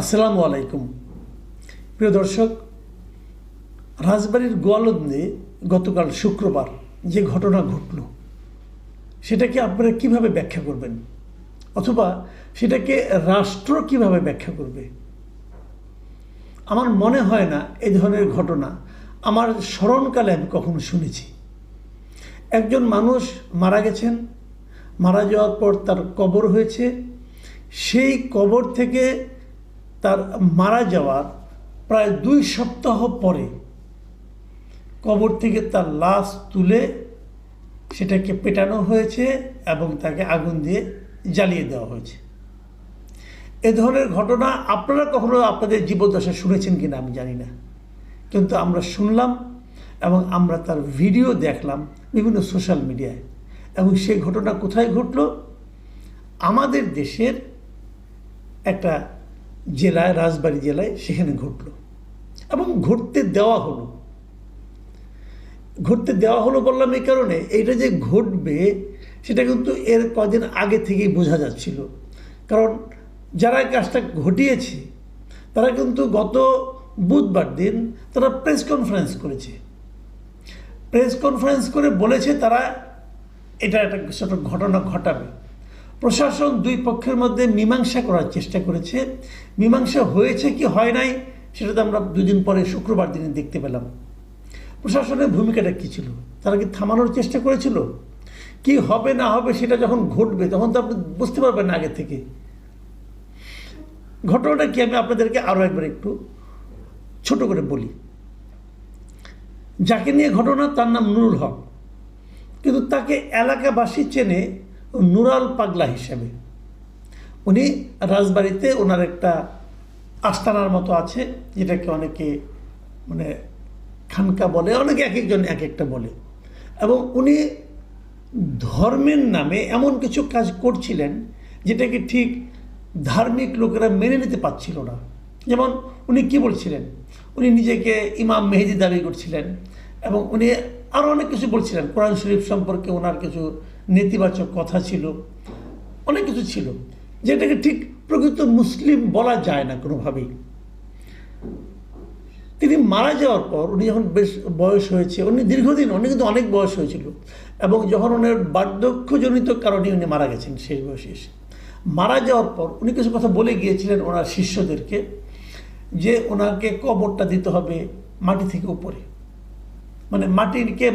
আসসালামু আলাইকুম। প্রিয় দর্শক, রাজবাড়ির গোয়ালন্দে গতকাল শুক্রবার যে ঘটনা ঘটল সেটাকে আপনারা কিভাবে ব্যাখ্যা করবেন, অথবা সেটাকে রাষ্ট্র কিভাবে ব্যাখ্যা করবে? আমার মনে হয় না এই ধরনের ঘটনা আমার স্মরণকালে আমি কখনো শুনেছি। একজন মানুষ মারা গেছেন, মারা যাওয়ার পর তার কবর হয়েছে, সেই কবর থেকে তার মারা যাওয়ার প্রায় 2 সপ্তাহ পরে কবর থেকে তার লাশ তুলে সেটাকে পেটানো হয়েছে এবং তাকে আগুন দিয়ে জ্বালিয়ে দেওয়া হয়েছে। এ ধরনের ঘটনা আপনারা কখনো আপনাদের জীবদ্দশায় শুনেছেন কিনা আমি জানি না, কিন্তু আমরা শুনলাম এবং আমরা তার ভিডিও দেখলাম বিভিন্ন সোশ্যাল মিডিয়ায়। এবং সেই ঘটনা কোথায় ঘটল? আমাদের দেশের একটা জেলায়, রাজবাড়ী জেলায় সেখানে ঘটল এবং ঘটতে দেওয়া হলো বললাম এই কারণে, এইটা যে ঘটবে সেটা কিন্তু এর কদিন আগে থেকেই বোঝা যাচ্ছিল। কারণ যারা কাজটা ঘটিয়েছে তারা কিন্তু গত বুধবার দিন তারা প্রেস কনফারেন্স করেছে। প্রেস কনফারেন্স করে বলেছে তারা এটা একটা ছোটো ঘটনা ঘটাবে। প্রশাসন 2 পক্ষের মধ্যে মীমাংসা করার চেষ্টা করেছে। মীমাংসা হয়েছে কি হয় নাই সেটা তো আমরা 2 দিন পরে শুক্রবার দিনে দেখতে পেলাম। প্রশাসনের ভূমিকাটা কী ছিল? তারা কি থামানোর চেষ্টা করেছিল? কি হবে না হবে সেটা যখন ঘটবে তখন তো আপনি বুঝতে পারবেন না আগে থেকে। ঘটনাটা কি আমি আপনাদেরকে আরও একবার একটু ছোট করে বলি। যাকে নিয়ে ঘটনা তার নাম নুরুল হক, কিন্তু তাকে এলাকাবাসী চেনে নুরাল পাগলা হিসেবে। উনি রাজবাড়িতে ওনার একটা আস্তানার মতো আছে, যেটাকে অনেকে মানে খানকা বলে, অনেকে এক একজন এক একটা বলে। এবং উনি ধর্মের নামে এমন কিছু কাজ করছিলেন যেটাকে ঠিক ধার্মিক লোকেরা মেনে নিতে পারছিল না। যেমন উনি কি বলছিলেন, উনি নিজেকে ইমাম মেহেদি দাবি করছিলেন এবং উনি আরও অনেক কিছু বলছিলেন। কোরআন শরীফ সম্পর্কে ওনার কিছু নেতিবাচক কথা ছিল, অনেক কিছু ছিল যেটাকে ঠিক প্রকৃত মুসলিম বলা যায় না কোনোভাবেই। তিনি মারা যাওয়ার পর উনি যখন বেশ বয়স হয়েছে, উনি দীর্ঘদিন, উনি কিন্তু অনেক বয়স হয়েছিল, এবং যখন ওনার বার্ধক্যজনিত কারণে উনি মারা গেছেন শেষ বয়সে এসে। মারা যাওয়ার পর উনি কিছু কথা বলে গিয়েছিলেন ওনার শিষ্যদেরকে যে ওনাকে কবরটা দিতে হবে মাটি থেকে উপরে, মানে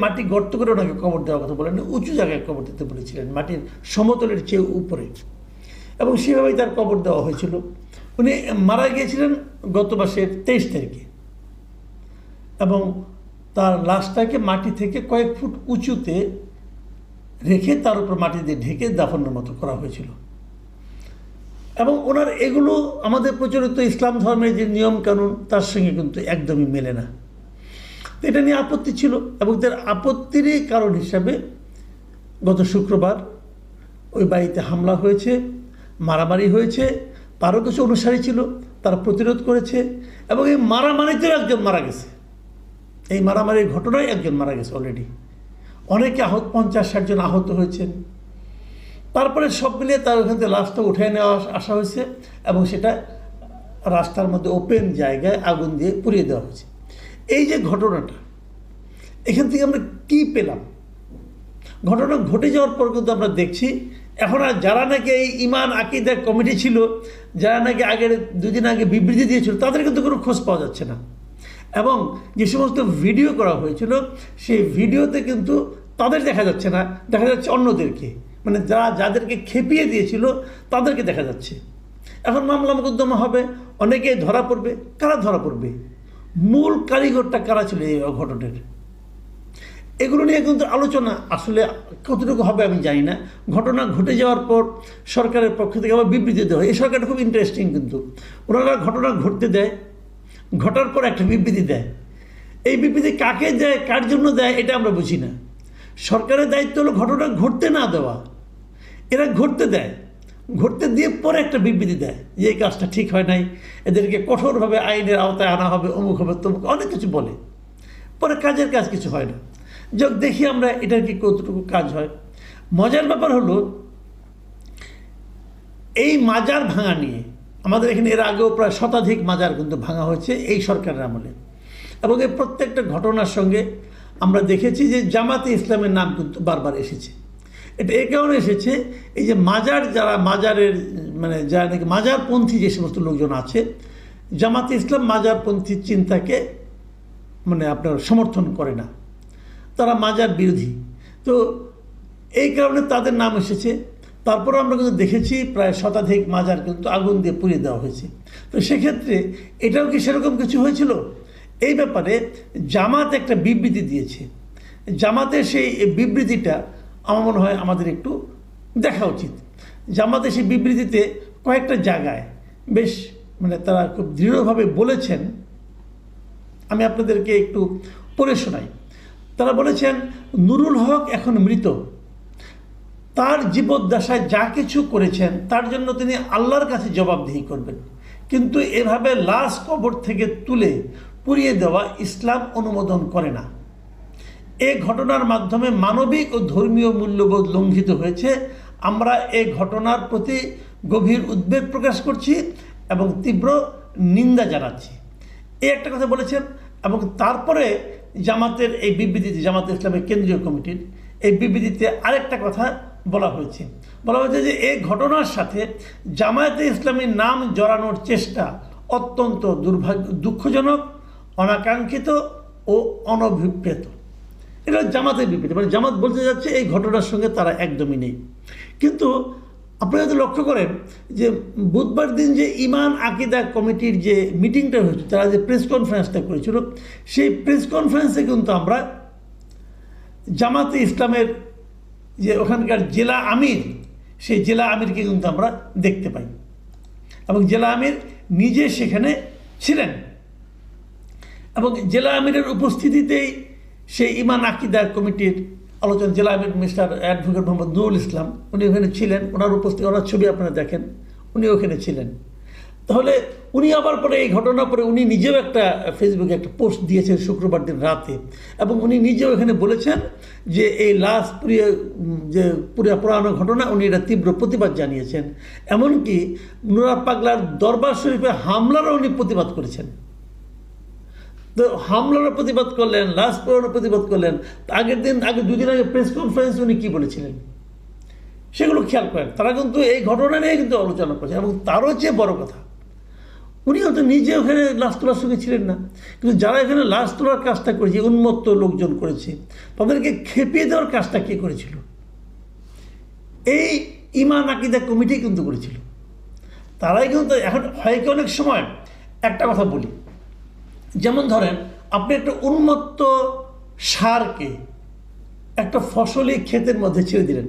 মাটি গর্ত করে ওনাকে কবর দেওয়ার কথা বলেন, উঁচু জায়গায় কবর দিতে বলেছিলেন, মাটির সমতলের চেয়ে উপরে, এবং সেভাবেই তার কবর দেওয়া হয়েছিল। উনি মারা গিয়েছিলেন গত মাসের 23 তারিখে, এবং তার লাশটাকে মাটি থেকে কয়েক ফুট উঁচুতে রেখে তার উপর মাটি দিয়ে ঢেকে দাফনের মতো করা হয়েছিল। এবং ওনার এগুলো আমাদের প্রচলিত ইসলাম ধর্মের যে নিয়ম কানুন তার সঙ্গে কিন্তু একদমই মেলে না। এটা নিয়ে আপত্তি ছিল, এবং তার আপত্তিরই কারণ হিসাবে গত শুক্রবার ওই বাড়িতে হামলা হয়েছে, মারামারি হয়েছে। তারও কিছু অনুসারী ছিল, তারা প্রতিরোধ করেছে, এবং এই মারামারিতেও একজন মারা গেছে। এই মারামারির ঘটনায় একজন মারা গেছে অলরেডি, অনেকে 50-60 জন আহত হয়েছেন। তারপরে সব মিলিয়ে তার ওখান থেকে লাশটা উঠে নেওয়া আসা হয়েছে, এবং সেটা রাস্তার মধ্যে ওপেন জায়গায় আগুন দিয়ে পুড়িয়ে দেওয়া হয়েছে। এই যে ঘটনাটা, এখান থেকে আমরা কি পেলাম? ঘটনা ঘটে যাওয়ার পর কিন্তু আমরা দেখছি এখন আর যারা নাকি এই ইমান আকিদা কমিটি ছিল, যারা নাকি আগের 2 দিন আগে বিবৃতি দিয়েছিল, তাদের কিন্তু কোনো খোঁজ পাওয়া যাচ্ছে না। এবং যে সমস্ত ভিডিও করা হয়েছিল সেই ভিডিওতে কিন্তু তাদের দেখা যাচ্ছে না, দেখা যাচ্ছে অন্যদেরকে, মানে যাদেরকে খেপিয়ে দিয়েছিল তাদেরকে দেখা যাচ্ছে। এখন মামলা মোকদ্দমা হবে, অনেকে ধরা পড়বে। কারা ধরা পড়বে? মূল কারিগরটা কারা ছিল এই অঘটনের? এগুলো নিয়ে কিন্তু আলোচনা আসলে কতটুকু হবে আমি জানি না। ঘটনা ঘটে যাওয়ার পর সরকারের পক্ষ থেকে আবার বিবৃতি দেওয়া হয়। এই সরকারটা খুব ইন্টারেস্টিং, কিন্তু ওনারা ঘটনা ঘটতে দেয়, ঘটার পর একটা বিবৃতি দেয়। এই বিবৃতি কাকে দেয়, কার জন্য দেয়, এটা আমরা বুঝি না। সরকারের দায়িত্ব হলো ঘটনা ঘটতে না দেওয়া, এরা ঘটতে দেয়, ঘটতে দিয়ে পরে একটা বিবৃতি দেয় যে এই কাজটা ঠিক হয় নাই, এদেরকে কঠোরভাবে আইনের আওতায় আনা হবে, অমুক হবে, তমুক, অনেক কিছু বলে। পরে কাজের কাজ কিছু হয় না। যাক, দেখি আমরা এটার কি কতটুকু কাজ হয়। মজার ব্যাপার হলো এই মাজার ভাঙা নিয়ে আমাদের এখানে এর আগেও প্রায় শতাধিক মাজার কিন্তু ভাঙা হয়েছে এই সরকারের আমলে, এবং এই প্রত্যেকটা ঘটনার সঙ্গে আমরা দেখেছি যে জামাতে ইসলামের নাম কিন্তু বারবার এসেছে। এটা এই কারণে এসেছে, এই যে মাজার যারা মাজারের মানে যারা নাকি মাজারপন্থী যে সমস্ত লোকজন আছে, জামাতে ইসলাম মাজারপন্থী চিন্তাকে মানে আপনার সমর্থন করে না, তারা মাজার বিরোধী। তো এই কারণে তাদের নাম এসেছে। তারপরে আমরা কিন্তু দেখেছি প্রায় শতাধিক মাজার কিন্তু আগুন দিয়ে পুড়িয়ে দেওয়া হয়েছে। তো সেক্ষেত্রে এটাও কি সেরকম কিছু হয়েছিল? এই ব্যাপারে জামাত একটা বিবৃতি দিয়েছে। জামাতের সেই বিবৃতিটা আমার মনে হয় আমাদের একটু দেখা উচিত। জামাতের সেই বিবৃতিতে কয়েকটা জায়গায় বেশ মানে তারা খুব দৃঢ়ভাবে বলেছেন, আমি আপনাদেরকে একটু পড়ে শোনাই। তারা বলেছেন, নুরুল হক এখন মৃত, তার জীবদ্দশায় যা কিছু করেছেন তার জন্য তিনি আল্লাহর কাছে জবাবদিহি করবেন, কিন্তু এভাবে লাশ কবর থেকে তুলে পুড়িয়ে দেওয়া ইসলাম অনুমোদন করে না। এই ঘটনার মাধ্যমে মানবিক ও ধর্মীয় মূল্যবোধ লঙ্ঘিত হয়েছে। আমরা এই ঘটনার প্রতি গভীর উদ্বেগ প্রকাশ করছি এবং তীব্র নিন্দা জানাচ্ছি, এই একটা কথা বলেছেন। এবং তারপরে জামাতের এই বিবৃতিতে, জামাতে ইসলামের কেন্দ্রীয় কমিটির এই বিবৃতিতে আরেকটা কথা বলা হয়েছে যে এই ঘটনার সাথে জামায়াতে ইসলামীর নাম জড়ানোর চেষ্টা অত্যন্ত দুঃখজনক, অনাকাঙ্ক্ষিত ও অনভিপ্রেত। এটা জামাতের বিবৃতি, মানে জামাত বলতে যাচ্ছে এই ঘটনার সঙ্গে তারা একদমই নেই। কিন্তু আপনারা যদি লক্ষ্য করেন যে বুধবার দিন যে ইমান আকিদা কমিটির যে মিটিংটা হয়েছিল, তারা যে প্রেস কনফারেন্সটা করেছিল, সেই প্রেস কনফারেন্সে কিন্তু আমরা জামাতে ইসলামের যে ওখানকার জেলা আমির, সেই জেলা আমিরকে কিন্তু আমরা দেখতে পাই, এবং জেলা আমির নিজে সেখানে ছিলেন, এবং জেলা আমিরের উপস্থিতিতেই সেই ইমান আকিদা কমিটির আলোচনা, জেলা আমির মিস্টার অ্যাডভোকেট মোহাম্মদ নুরুল ইসলাম, উনি ওখানে ছিলেন, ওনার উপস্থিতি, ওনার ছবি আপনারা দেখেন, উনি ওখানে ছিলেন। তাহলে উনি আবার পরে এই ঘটনার পরে উনি নিজেও একটা ফেসবুকে একটা পোস্ট দিয়েছেন শুক্রবার দিন রাতে, এবং উনি নিজেও এখানে বলেছেন যে এই লাশ পুরানো ঘটনা, উনি এটা তীব্র প্রতিবাদ জানিয়েছেন। এমনকি নুরা পাগলার দরবার শরীফে হামলারও উনি প্রতিবাদ করেছেন। তো হামলারও প্রতিবাদ করলেন, লাশ পুরানোর প্রতিবাদ করলেন। আগে দুদিন আগে প্রেস কনফারেন্স উনি কী বলেছিলেন সেগুলো খেয়াল করেন। তারা কিন্তু এই ঘটনা নিয়ে কিন্তু আলোচনা করছে, এবং তারও চেয়ে বড় কথা, উনি হয়তো নিজে ওখানে লাশ তোলার সঙ্গে ছিলেন না, কিন্তু যারা এখানে লাশ তোলার কাজটা করেছে, উন্মত্ত লোকজন করেছে, তাদেরকে খেপিয়ে দেওয়ার কাজটা কে করেছিল? এই ইমান আকিদা কমিটি কিন্তু করেছিল। তারাই কিন্তু এখন হয় কি অনেক সময় একটা কথা বলি, যেমন ধরেন আপনি একটা উন্মত্ত ষাঁড়কে একটা ফসলি ক্ষেতের মধ্যে ছেড়ে দিলেন,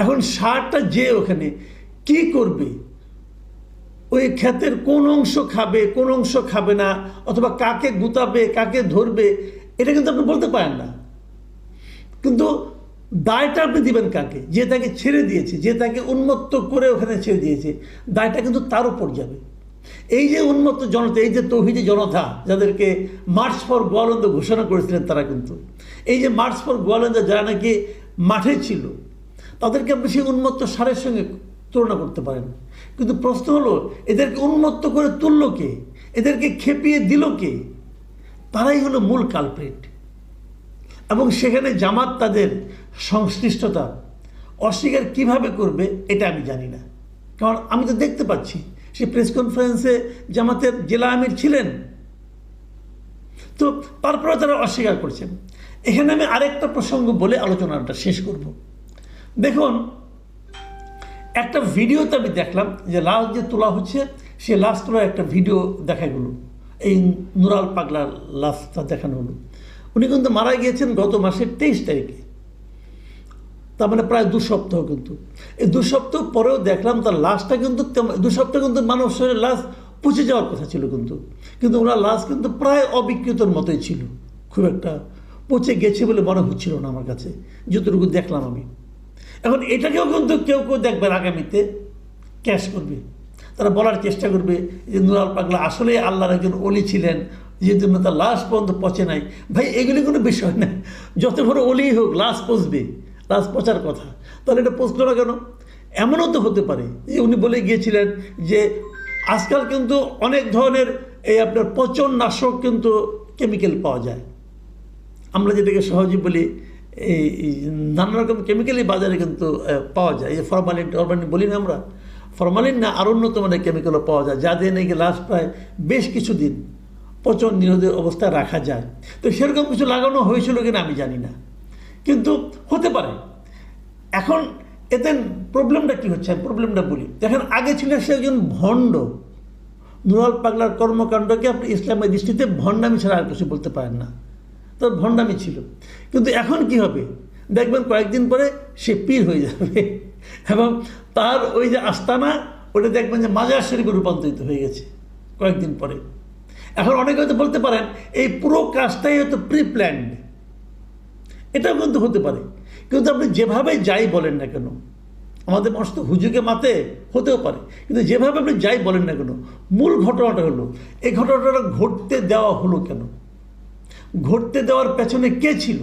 এখন ষাঁড়টা যে ওখানে কি করবে, ওই ক্ষেতের কোন অংশ খাবে কোন অংশ খাবে না, অথবা কাকে গুতাবে কাকে ধরবে, এটা কিন্তু আপনি বলতে পারেন না। কিন্তু দায়টা আপনি দিবেন কাকে? যে তাকে ছেড়ে দিয়েছে, যে তাকে উন্মত্ত করে ওখানে ছেড়ে দিয়েছে, দায়টা কিন্তু তার উপর যাবে। এই যে উন্মত্ত জনতা, এই যে তৌহিদি জনতা যাদেরকে মার্চ ফর গোয়ালন্দ ঘোষণা করেছিলেন, তারা কিন্তু এই যে মার্চ ফর গোয়ালন্দ যারা নাকি মাঠে ছিল, তাদেরকে আপনি সেই উন্মত্ত ষাঁড়ের সঙ্গে তুলনা করতে পারেন। কিন্তু প্রশ্ন হলো, এদেরকে উন্মত্ত করে তুলল কে? এদেরকে খেপিয়ে দিল কে? তারাই হলো মূল কালপ্রিট। এবং সেখানে জামাত তাদের সংশ্লিষ্টতা অস্বীকার কিভাবে করবে এটা আমি জানি না, কারণ আমি তো দেখতে পাচ্ছি সেই প্রেস কনফারেন্সে জামাতের জেলা আমির ছিলেন, তো তারপরে তারা অস্বীকার করছেন। এখানে আমি আরেকটা প্রসঙ্গ বলে আলোচনাটা শেষ করব। দেখুন, একটা ভিডিওতে আমি দেখলাম যে লাশ যে তোলা হচ্ছে, সে লাশ তোলার একটা ভিডিও দেখা গেল, এই নুরাল পাগলার লাশটা দেখানো হলো। উনি কিন্তু মারা গিয়েছেন গত মাসের 23 তারিখে, তার মানে প্রায় 2 সপ্তাহ। কিন্তু এই 2 সপ্তাহ পরেও দেখলাম তার লাশটা কিন্তু 2 সপ্তাহ কিন্তু মানব শরীরের লাশ পচে যাওয়ার কথা ছিল, কিন্তু ওনার লাশ কিন্তু প্রায় অবিকৃতর মতোই ছিল, খুব একটা পচে গেছে বলে মনে হচ্ছিল না আমার কাছে, যতটুকু দেখলাম আমি। এখন এটাকেও কিন্তু কেউ দেখবেন আগামীতে ক্যাশ করবে, তারা বলার চেষ্টা করবে যে নুরাল পাগলা আসলে আল্লাহর একজন অলি ছিলেন, যে জন্য তার লাশ পর্যন্ত পচে নাই। ভাই, এগুলি কোনো বিষয় না, যত বড় অলি হোক লাশ পচবে, লাশ পচার কথা, তাহলে এটা পচলো না কেন? এমনও তো হতে পারে যে উনি বলে গিয়েছিলেন যে আজকাল কিন্তু অনেক ধরনের এই আপনার পচননাশক কিন্তু কেমিক্যাল পাওয়া যায়, আমরা যেটাকে সহজে বলি এই নানা রকম কেমিক্যালই বাজারে কিন্তু পাওয়া যায়। এই ফরমালিন টরমালিন বলি না আমরা, ফরমালিন না আর উন্নত মানের কেমিক্যালও পাওয়া যায়, যা দিয়ে নাকি লাস্ট প্রায় বেশ কিছুদিন পচন নিরোধী অবস্থায় রাখা যায়। তো সেরকম কিছু লাগানো হয়েছিল কিনা আমি জানি না, কিন্তু হতে পারে। এখন এতে প্রবলেমটা কী হচ্ছে, আমি প্রবলেমটা বলি। দেখেন, আগে ছিল সে একজন ভণ্ড। নুরাল পাগলার কর্মকাণ্ডকে আপনি ইসলামের দৃষ্টিতে ভণ্ডামি ছাড়া আর কিছু বলতে পারেন না, তোর ভণ্ডামি ছিল। কিন্তু এখন কি হবে, দেখবেন কয়েকদিন পরে সে পীর হয়ে যাবে এবং তার ওই যে আস্তানা ওটা দেখবেন যে মাজার শরীফে রূপান্তরিত হয়ে গেছে কয়েকদিন পরে। এখন অনেকে হয়তো বলতে পারেন এই পুরো কাজটাই হয়তো প্রি প্ল্যান্ড, এটাও কিন্তু হতে পারে। কিন্তু আপনি যেভাবে যাই বলেন না কেন, আমাদের মানুষ তো হুজুকে মাতে, হতেও পারে, কিন্তু যেভাবে আপনি যাই বলেন না কেন, মূল ঘটনাটা হলো এই ঘটনাটা ঘটতে দেওয়া হলো কেন, ঘটতে দেওয়ার পেছনে কে ছিল,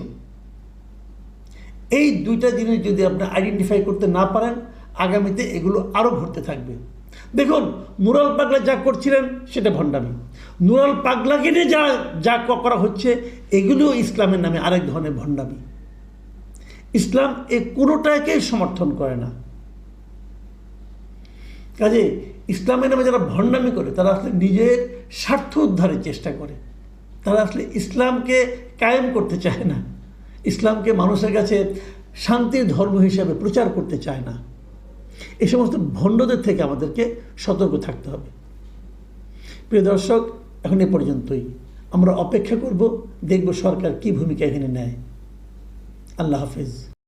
এই দুইটা জিনিস যদি আপনি আইডেন্টিফাই করতে না পারেন, আগামীতে এগুলো আরও ঘটতে থাকবে। দেখুন, নুরাল পাগলা যা করছিলেন সেটা ভণ্ডামি, নুরাল পাগলাকে নিয়ে যা করা হচ্ছে এগুলো ইসলামের নামে আরেক ধরনের ভণ্ডামি। ইসলাম এই কোনোটাকেই সমর্থন করে না। কাজে ইসলামের নামে যারা ভণ্ডামি করে তারা আসলে নিজের স্বার্থ উদ্ধারের চেষ্টা করে, তারা আসলে ইসলামকে কায়েম করতে চায় না, ইসলামকে মানুষের কাছে শান্তির ধর্ম হিসাবে প্রচার করতে চায় না। এই সমস্ত ভণ্ডদের থেকে আমাদেরকে সতর্ক থাকতে হবে। প্রিয় দর্শক, এখন এ পর্যন্তই। আমরা অপেক্ষা করব, দেখব সরকার কী ভূমিকা এখানে নেয়। আল্লাহ হাফেজ।